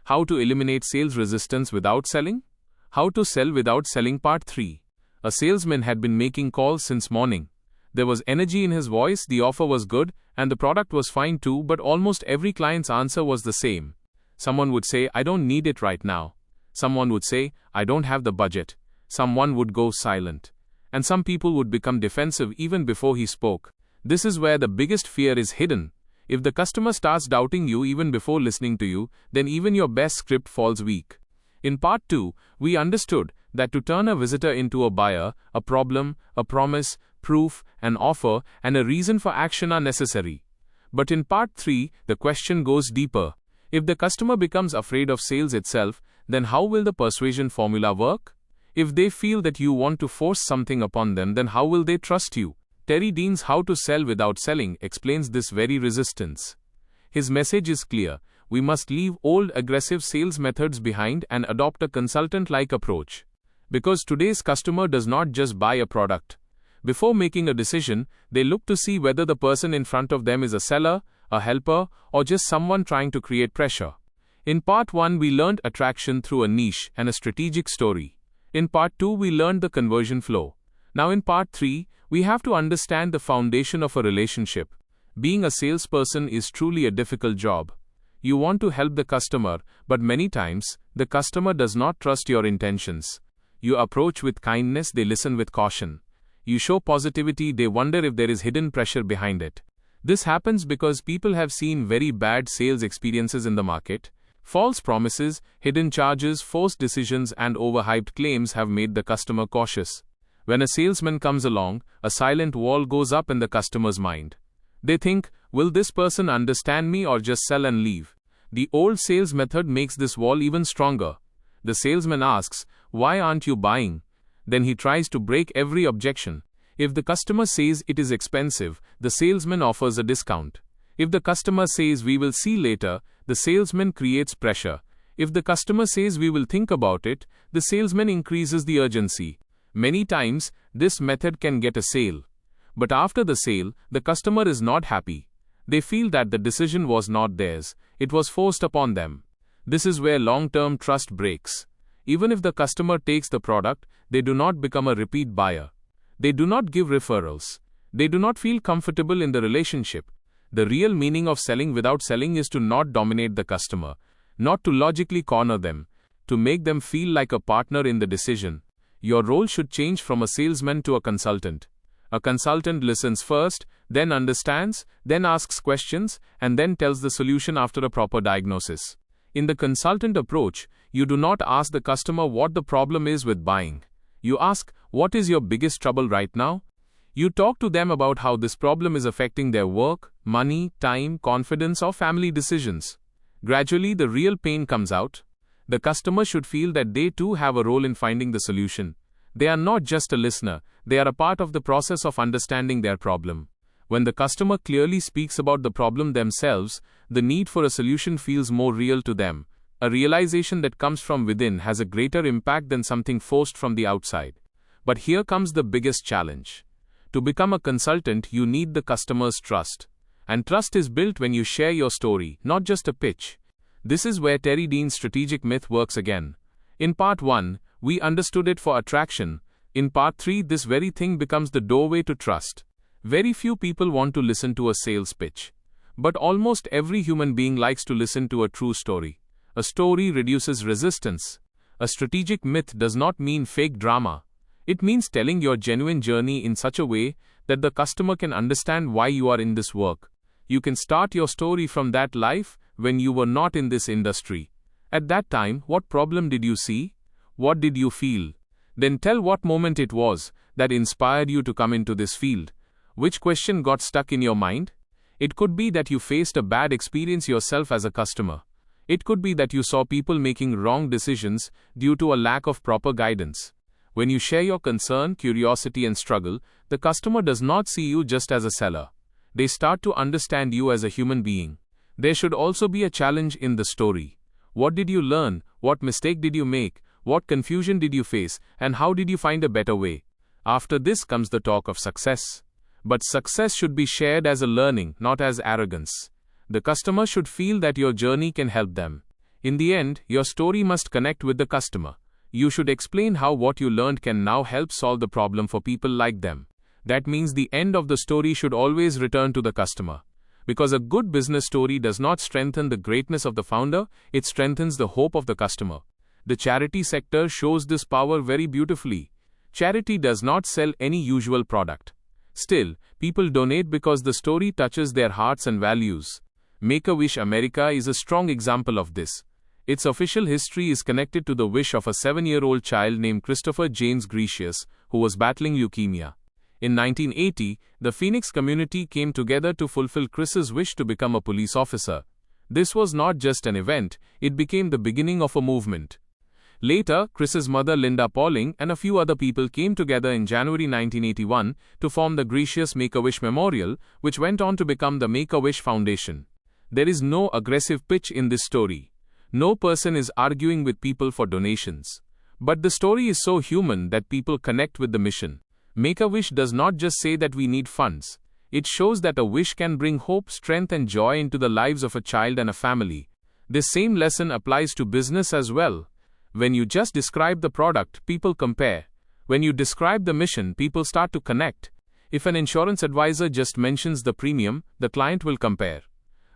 How to eliminate sales resistance without selling? How to sell without selling Part 3. A salesman had been making calls since morning. There was energy in his voice, the offer was good, and the product was fine too, but almost every client's answer was the same. Someone would say, "I don't need it right now." Someone would say, "I don't have the budget." Someone would go silent. And some people would become defensive even before he spoke. This is where the biggest fear is hidden. If the customer starts doubting you even before listening to you, then even your best script falls weak. In Part 2, we understood that to turn a visitor into a buyer, a problem, a promise, proof, an offer, and a reason for action are necessary. But in Part 3, the question goes deeper. If the customer becomes afraid of sales itself, then how will the persuasion formula work? If they feel that you want to force something upon them, then how will they trust you? Terry Dean's How to Sell Without Selling explains this very resistance. His message is clear. We must leave old aggressive sales methods behind and adopt a consultant-like approach. Because today's customer does not just buy a product. Before making a decision, they look to see whether the person in front of them is a seller, a helper, or just someone trying to create pressure. In Part 1, we learned attraction through a niche and a strategic story. In Part 2, we learned the conversion flow. Now in Part 3, we have to understand the foundation of a relationship. Being a salesperson is truly a difficult job. You want to help the customer, but many times, the customer does not trust your intentions. You approach with kindness, they listen with caution. You show positivity, they wonder if there is hidden pressure behind it. This happens because people have seen very bad sales experiences in the market. False promises, hidden charges, forced decisions, and overhyped claims have made the customer cautious. When a salesman comes along, a silent wall goes up in the customer's mind. They think, will this person understand me or just sell and leave? The old sales method makes this wall even stronger. The salesman asks, "Why aren't you buying?" Then he tries to break every objection. If the customer says it is expensive, the salesman offers a discount. If the customer says we will see later, the salesman creates pressure. If the customer says we will think about it, the salesman increases the urgency. Many times, this method can get a sale. But after the sale, the customer is not happy. They feel that the decision was not theirs, it was forced upon them. This is where long-term trust breaks. Even if the customer takes the product, they do not become a repeat buyer. They do not give referrals. They do not feel comfortable in the relationship. The real meaning of selling without selling is to not dominate the customer, not to logically corner them, to make them feel like a partner in the decision. Your role should change from a salesman to a consultant. A consultant listens first, then understands, then asks questions, and then tells the solution after a proper diagnosis. In the consultant approach, you do not ask the customer what the problem is with buying. You ask, what is your biggest trouble right now? You talk to them about how this problem is affecting their work, money, time, confidence, or family decisions. Gradually, the real pain comes out. The customer should feel that they too have a role in finding the solution. They are not just a listener, they are a part of the process of understanding their problem. When the customer clearly speaks about the problem themselves, the need for a solution feels more real to them. A realization that comes from within has a greater impact than something forced from the outside. But here comes the biggest challenge. To become a consultant, you need the customer's trust. And trust is built when you share your story, not just a pitch. This is where Terry Dean's strategic myth works again. In Part 1, we understood it for attraction. In Part 3, this very thing becomes the doorway to trust. Very few people want to listen to a sales pitch. But almost every human being likes to listen to a true story. A story reduces resistance. A strategic myth does not mean fake drama. It means telling your genuine journey in such a way that the customer can understand why you are in this work. You can start your story from that life when you were not in this industry. At that time, what problem did you see? What did you feel? Then tell what moment it was that inspired you to come into this field. Which question got stuck in your mind? It could be that you faced a bad experience yourself as a customer. It could be that you saw people making wrong decisions due to a lack of proper guidance. When you share your concern, curiosity, and struggle, the customer does not see you just as a seller. They start to understand you as a human being. There should also be a challenge in the story. What did you learn? What mistake did you make? What confusion did you face? And how did you find a better way? After this comes the talk of success. But success should be shared as a learning, not as arrogance. The customer should feel that your journey can help them. In the end, your story must connect with the customer. You should explain how what you learned can now help solve the problem for people like them. That means the end of the story should always return to the customer. Because a good business story does not strengthen the greatness of the founder, it strengthens the hope of the customer. The charity sector shows this power very beautifully. Charity does not sell any usual product. Still, people donate because the story touches their hearts and values. Make-A-Wish America is a strong example of this. Its official history is connected to the wish of a 7-year-old child named Christopher James Gracious, who was battling leukemia. In 1980, the Phoenix community came together to fulfill Chris's wish to become a police officer. This was not just an event, it became the beginning of a movement. Later, Chris's mother Linda Pauling and a few other people came together in January 1981 to form the Gracious Make-A-Wish Memorial, which went on to become the Make-A-Wish Foundation. There is no aggressive pitch in this story. No person is arguing with people for donations. But the story is so human that people connect with the mission. Make-A-Wish does not just say that we need funds. It shows that a wish can bring hope, strength and joy into the lives of a child and a family. This same lesson applies to business as well. When you just describe the product, people compare. When you describe the mission, people start to connect. If an insurance advisor just mentions the premium, the client will compare.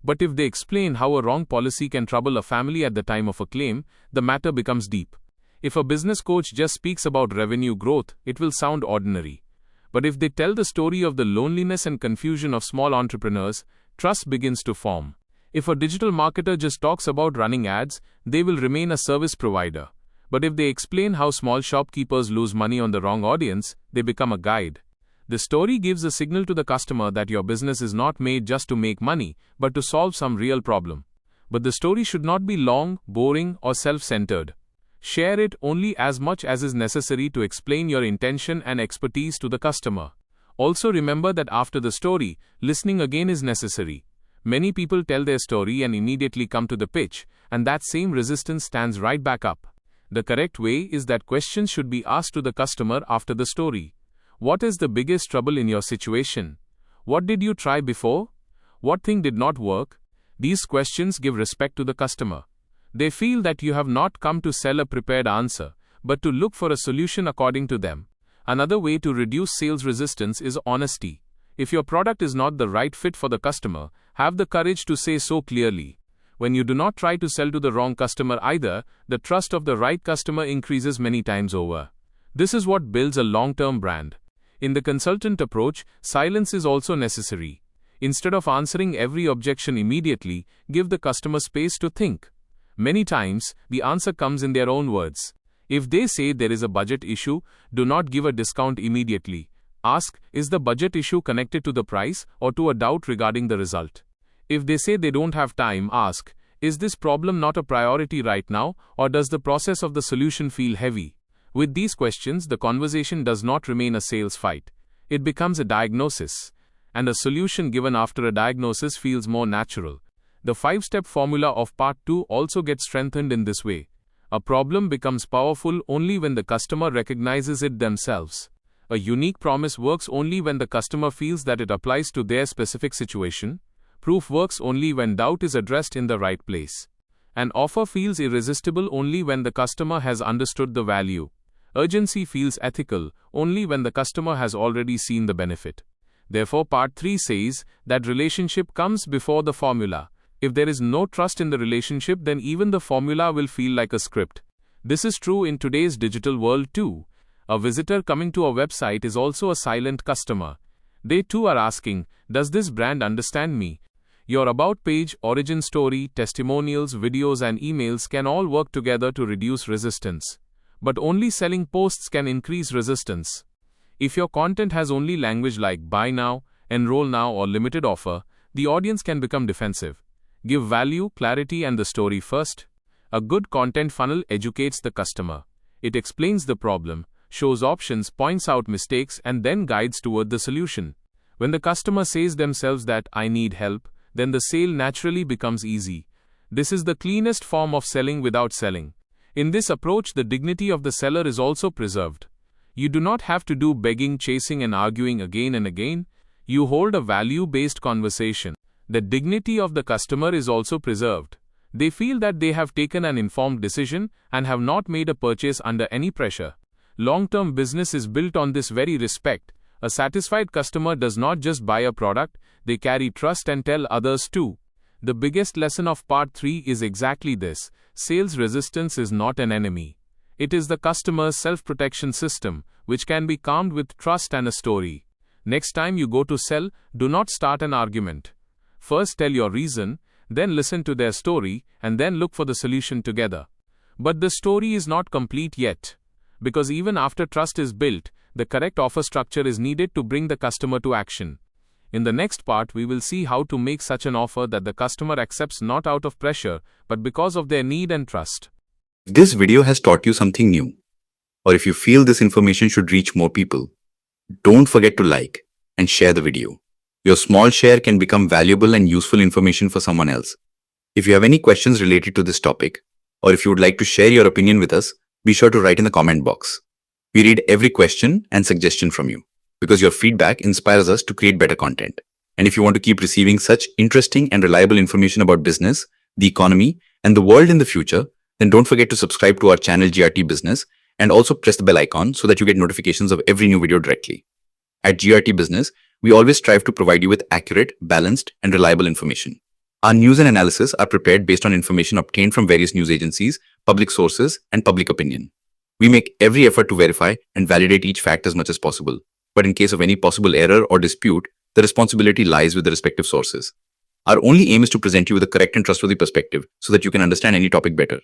But if they explain how a wrong policy can trouble a family at the time of a claim, the matter becomes deep. If a business coach just speaks about revenue growth, it will sound ordinary. But if they tell the story of the loneliness and confusion of small entrepreneurs, trust begins to form. If a digital marketer just talks about running ads, they will remain a service provider. But if they explain how small shopkeepers lose money on the wrong audience, they become a guide. The story gives a signal to the customer that your business is not made just to make money, but to solve some real problem. But the story should not be long, boring, or self-centered. Share it only as much as is necessary to explain your intention and expertise to the customer. Also remember that after the story, listening again is necessary. Many people tell their story and immediately come to the pitch, and that same resistance stands right back up. The correct way is that questions should be asked to the customer after the story. What is the biggest trouble in your situation? What did you try before? What thing did not work? These questions give respect to the customer. They feel that you have not come to sell a prepared answer, but to look for a solution according to them. Another way to reduce sales resistance is honesty. If your product is not the right fit for the customer, have the courage to say so clearly. When you do not try to sell to the wrong customer either, the trust of the right customer increases many times over. This is what builds a long-term brand. In the consultant approach, silence is also necessary. Instead of answering every objection immediately, give the customer space to think. Many times, the answer comes in their own words. If they say there is a budget issue, do not give a discount immediately. Ask, is the budget issue connected to the price or to a doubt regarding the result? If they say they don't have time, ask, is this problem not a priority right now, or does the process of the solution feel heavy? With these questions, the conversation does not remain a sales fight. It becomes a diagnosis. And a solution given after a diagnosis feels more natural. The 5-step formula of Part 2 also gets strengthened in this way. A problem becomes powerful only when the customer recognizes it themselves. A unique promise works only when the customer feels that it applies to their specific situation. Proof works only when doubt is addressed in the right place. An offer feels irresistible only when the customer has understood the value. Urgency feels ethical only when the customer has already seen the benefit. Therefore, Part 3 says that relationship comes before the formula. If there is no trust in the relationship, then even the formula will feel like a script. This is true in today's digital world too. A visitor coming to a website is also a silent customer. They too are asking, does this brand understand me? Your about page, origin story, testimonials, videos and emails can all work together to reduce resistance. But only selling posts can increase resistance. If your content has only language like buy now, enroll now or limited offer, the audience can become defensive. Give value, clarity and the story first. A good content funnel educates the customer. It explains the problem, shows options, points out mistakes and then guides toward the solution. When the customer says themselves that I need help, then the sale naturally becomes easy. This is the cleanest form of selling without selling. In this approach, the dignity of the seller is also preserved. You do not have to do begging, chasing and arguing again and again. You hold a value-based conversation. The dignity of the customer is also preserved. They feel that they have taken an informed decision and have not made a purchase under any pressure. Long-term business is built on this very respect. A satisfied customer does not just buy a product, they carry trust and tell others too. The biggest lesson of part 3 is exactly this: sales resistance is not an enemy. It is the customer's self-protection system, which can be calmed with trust and a story. Next time you go to sell, do not start an argument. First tell your reason, then listen to their story, and then look for the solution together. But the story is not complete yet. Because even after trust is built, the correct offer structure is needed to bring the customer to action. In the next part, we will see how to make such an offer that the customer accepts not out of pressure, but because of their need and trust. If this video has taught you something new, or if you feel this information should reach more people, don't forget to like and share the video. Your small share can become valuable and useful information for someone else. If you have any questions related to this topic, or if you would like to share your opinion with us, be sure to write in the comment box. We read every question and suggestion from you, because your feedback inspires us to create better content. And if you want to keep receiving such interesting and reliable information about business, the economy, and the world in the future, then don't forget to subscribe to our channel GRT Business and also press the bell icon so that you get notifications of every new video directly. At GRT Business, we always strive to provide you with accurate, balanced, and reliable information. Our news and analysis are prepared based on information obtained from various news agencies, public sources, and public opinion. We make every effort to verify and validate each fact as much as possible. But in case of any possible error or dispute, the responsibility lies with the respective sources. Our only aim is to present you with a correct and trustworthy perspective so that you can understand any topic better.